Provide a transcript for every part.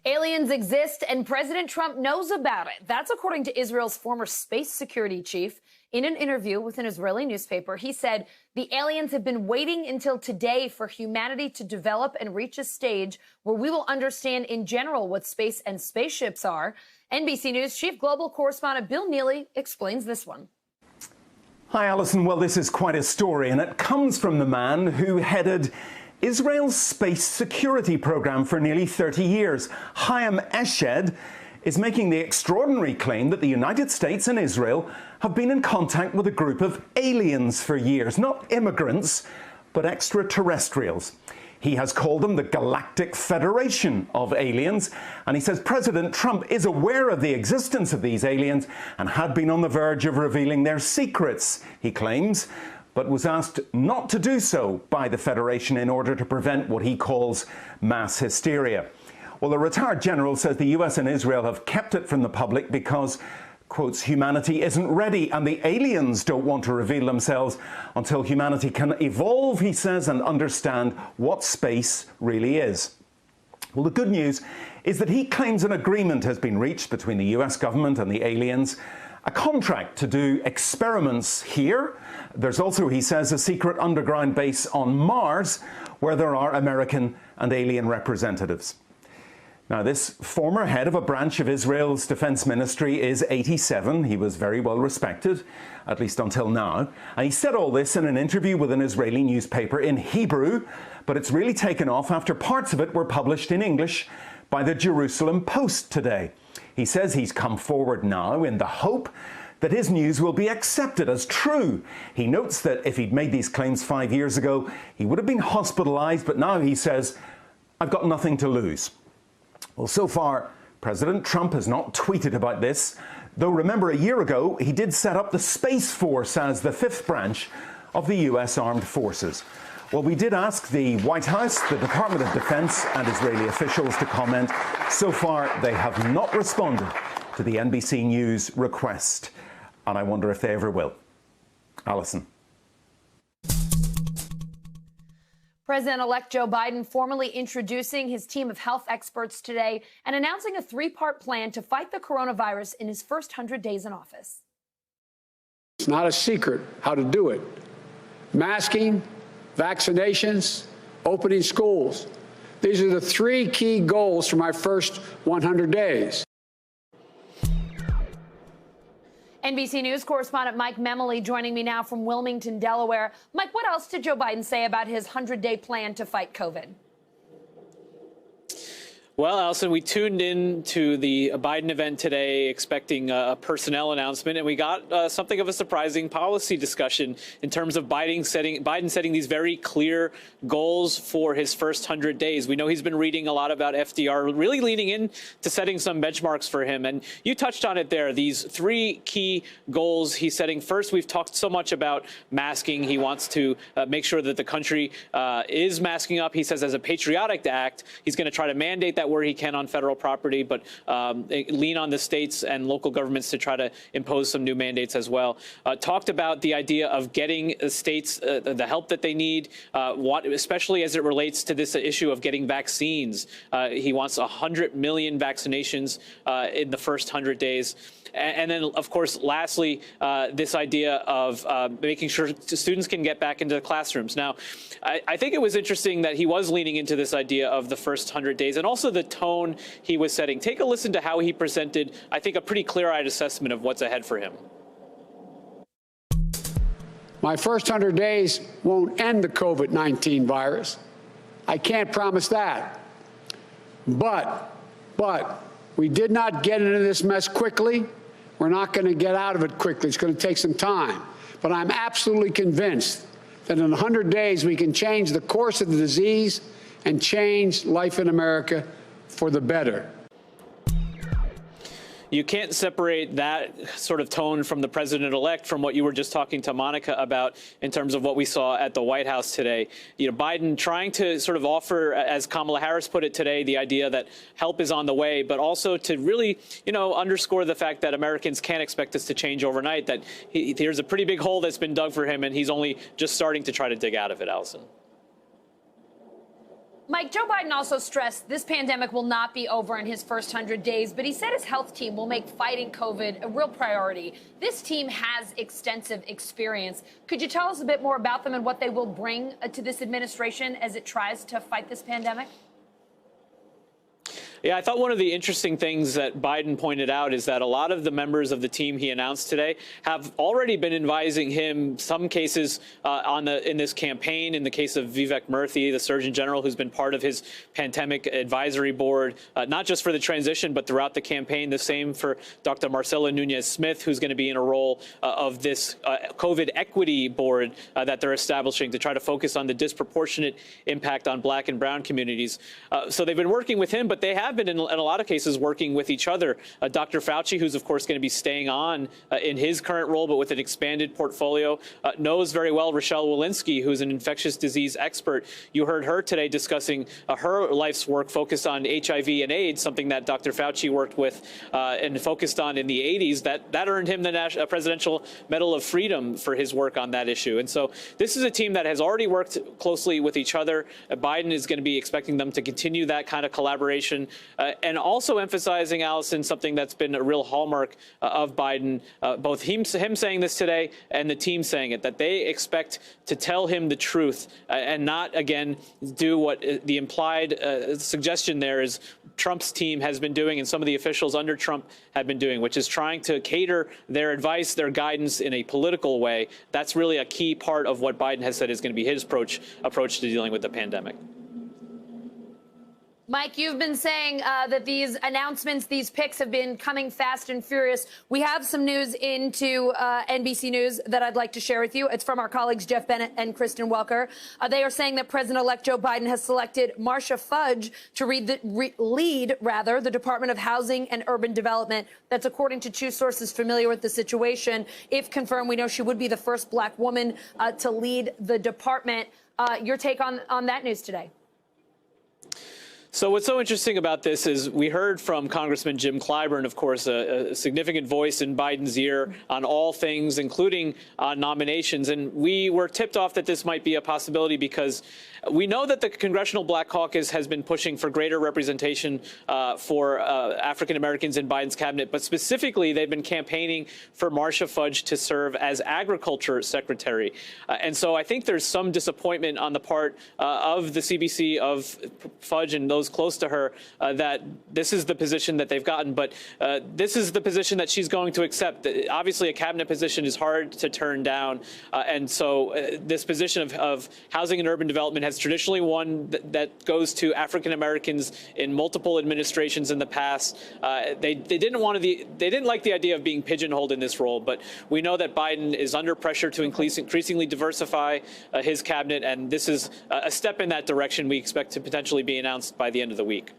Aliens exist and President Trump knows about it. That's according to Israel's former space security chief. In an interview with an Israeli newspaper, he said the aliens have been waiting until today for humanity to develop and reach a stage where we will understand in general what space and spaceships are. NBC News chief global correspondent Bill Neely explains this one. Hi, Alison. Well, this is quite a story, and it comes from the man who headed Israel's space security program for nearly 30 years. Haim Eshed is making the extraordinary claim that the United States and Israel have been in contact with a group of aliens for years. Not immigrants, but extraterrestrials. He has called them the Galactic Federation of Aliens, and he says President Trump is aware of the existence of these aliens and had been on the verge of revealing their secrets, he claims, but was asked not to do so by the Federation in order to prevent what he calls mass hysteria. Well, the retired general says the US and Israel have kept it from the public because, quotes, humanity isn't ready and the aliens don't want to reveal themselves until humanity can evolve, he says, and understand what space really is. Well, the good news is that he claims an agreement has been reached between the US government and the aliens, a contract to do experiments here. There's also, he says, a secret underground base on Mars where there are American and alien representatives. Now, this former head of a branch of Israel's defense ministry is 87. He was very well respected, at least until now. And he said all this in an interview with an Israeli newspaper in Hebrew, but it's really taken off after parts of it were published in English by the Jerusalem Post today. He says he's come forward now in the hope that his news will be accepted as true. He notes that if he'd made these claims 5 years ago, he would have been hospitalized, but now he says, I've got nothing to lose. Well, so far, President Trump has not tweeted about this, though remember a year ago, he did set up the Space Force as the fifth branch of the US Armed Forces. Well, we did ask the White House, the Department of Defense and Israeli officials to comment. So far, they have not responded to the NBC News request, and I wonder if they ever will. Alison. President-elect Joe Biden formally introducing his team of health experts today and announcing a three-part plan to fight the coronavirus in his first 100 days in office. It's not a secret how to do it. Masking, vaccinations, opening schools. These are the three key goals for my first 100 days. NBC News correspondent Mike Memoli joining me now from Wilmington, Delaware. Mike, what else did Joe Biden say about his 100-day plan to fight COVID? Well, Alison, we tuned in to the Biden event today expecting a personnel announcement, and we got something of a surprising policy discussion in terms of Biden setting these very clear goals for his first 100 days. We know he's been reading a lot about FDR, really leaning in to setting some benchmarks for him. And you touched on it there, these three key goals he's setting. First, we've talked so much about masking. He wants to make sure that the country is masking up. He says as a patriotic act, he's going to try to mandate that where he can on federal property, but lean on the states and local governments to try to impose some new mandates as well. Talked about the idea of getting states the help that they need, especially as it relates to this issue of getting vaccines. He wants 100 million vaccinations in the first 100 days. And then, of course, lastly, this idea of making sure students can get back into the classrooms. Now, I think it was interesting that he was leaning into this idea of the first 100 days and also the tone he was setting. Take a listen to how he presented, I think, a pretty clear-eyed assessment of what's ahead for him. My first 100 days won't end the COVID-19 virus. I can't promise that. But we did not get into this mess quickly. We're not going to get out of it quickly. It's going to take some time. But I'm absolutely convinced that in 100 days we can change the course of the disease and change life in America for the better. you can't separate that sort of tone from the president-elect from what you were just talking to Monica about in terms of what we saw at the White House today. Biden trying to sort of offer, as Kamala Harris put it today, the idea that help is on the way, but also to really, underscore the fact that Americans can't expect this to change overnight, that there's a pretty big hole that's been dug for him, and he's only just starting to try to dig out of it, Allison. Mike, Joe Biden also stressed this pandemic will not be over in his first 100 days, but he said his health team will make fighting COVID a real priority. This team has extensive experience. Could you tell us a bit more about them and what they will bring to this administration as it tries to fight this pandemic? Yeah, I thought one of the interesting things that Biden pointed out is that a lot of the members of the team he announced today have already been advising him, some cases in this campaign, in the case of Vivek Murthy, the Surgeon General, who's been part of his pandemic advisory board, not just for the transition, but throughout the campaign. The same for Dr. Marcela Nunez-Smith, who's going to be in a role of this COVID equity board that they're establishing to try to focus on the disproportionate impact on Black and brown communities. So they've been working with him, but they have been in a lot of cases working with each other. Dr. Fauci, who's of course going to be staying on in his current role, but with an expanded portfolio, knows very well Rochelle Walensky, who's an infectious disease expert. You heard her today discussing her life's work focused on HIV and AIDS, something that Dr. Fauci worked with and focused on in the 80s. That earned him the Presidential Medal of Freedom for his work on that issue. And so this is a team that has already worked closely with each other. Biden is going to be expecting them to continue that kind of collaboration. And also emphasizing, Allison, something that's been a real hallmark of Biden, both him saying this today and the team saying it, that they expect to tell him the truth and not, again, do what the implied suggestion there is Trump's team has been doing and some of the officials under Trump have been doing, which is trying to cater their advice, their guidance in a political way. That's really a key part of what Biden has said is going to be his approach to dealing with the pandemic. Mike, you've been saying that these announcements, these picks have been coming fast and furious. We have some news into NBC News that I'd like to share with you. It's from our colleagues Jeff Bennett and Kristen Welker. They are saying that President-elect Joe Biden has selected Marcia Fudge to lead the Department of Housing and Urban Development. That's according to two sources familiar with the situation. If confirmed, we know she would be the first Black woman to lead the department. Your take on that news today? So what's so interesting about this is we heard from Congressman Jim Clyburn, of course, a significant voice in Biden's ear on all things, including nominations. And we were tipped off that this might be a possibility because we know that the Congressional Black Caucus has been pushing for greater representation for African Americans in Biden's cabinet, but specifically they've been campaigning for Marcia Fudge to serve as Agriculture Secretary. And so I think there's some disappointment on the part of the CBC, of Fudge and those close to her, that this is the position that they've gotten, but this is the position that she's going to accept. Obviously, a cabinet position is hard to turn down, and so this position of housing and urban development has traditionally one that goes to African Americans in multiple administrations in the past. They didn't like the idea of being pigeonholed in this role, but we know that Biden is under pressure to increasingly diversify his cabinet, and this is a step in that direction we expect to potentially be announced by the end of the week.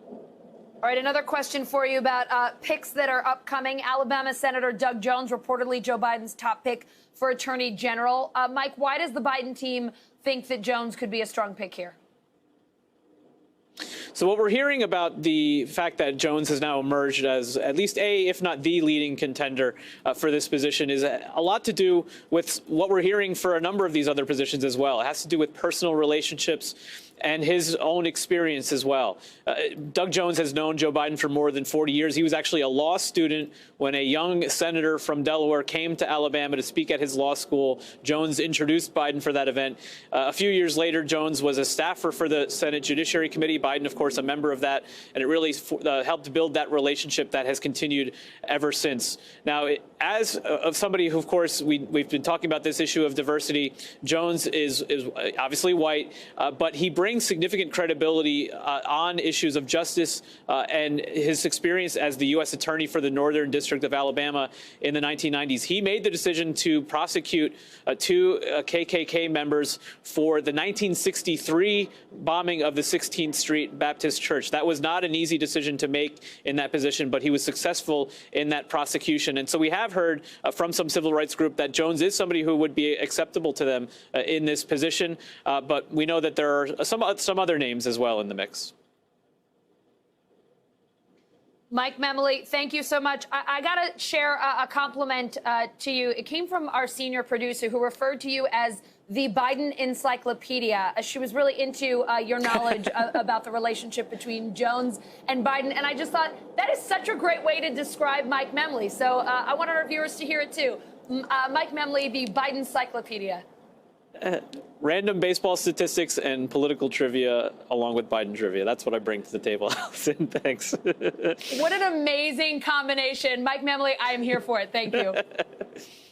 All right, another question for you about picks that are upcoming. Alabama Senator Doug Jones, reportedly Joe Biden's top pick for Attorney General. Mike, why does the Biden team think that Jones could be a strong pick here? So what we're hearing about the fact that Jones has now emerged as at least if not the leading contender for this position is a lot to do with what we're hearing for a number of these other positions as well. It has to do with personal relationships and his own experience as well. Doug Jones has known Joe Biden for more than 40 years. He was actually a law student when a young senator from Delaware came to Alabama to speak at his law school. Jones introduced Biden for that event. A few years later, Jones was a staffer for the Senate Judiciary Committee. Biden, of course, a member of that, and it really helped build that relationship that has continued ever since. Now, as of somebody who, of course, we've been talking about this issue of diversity, Jones is obviously white, but he brings significant credibility on issues of justice and his experience as the U.S. Attorney for the Northern District of Alabama in the 1990s. He made the decision to prosecute two KKK members for the 1963 bombing of the 16th Street Baptist Baptist Church. That was not an easy decision to make in that position, but he was successful in that prosecution. And so we have heard from some civil rights group that Jones is somebody who would be acceptable to them in this position. But we know that there are some other names as well in the mix. Mike Memoli, thank you so much. I got to share a compliment to you. It came from our senior producer who referred to you as the Biden encyclopedia. She was really into your knowledge about the relationship between Jones and Biden. And I just thought that is such a great way to describe Mike Memoli. So I want our viewers to hear it, too. Mike Memoli, the Biden encyclopedia. Random baseball statistics and political trivia along with Biden trivia. That's what I bring to the table, Allison. Thanks. What an amazing combination. Mike Memoli, I am here for it. Thank you.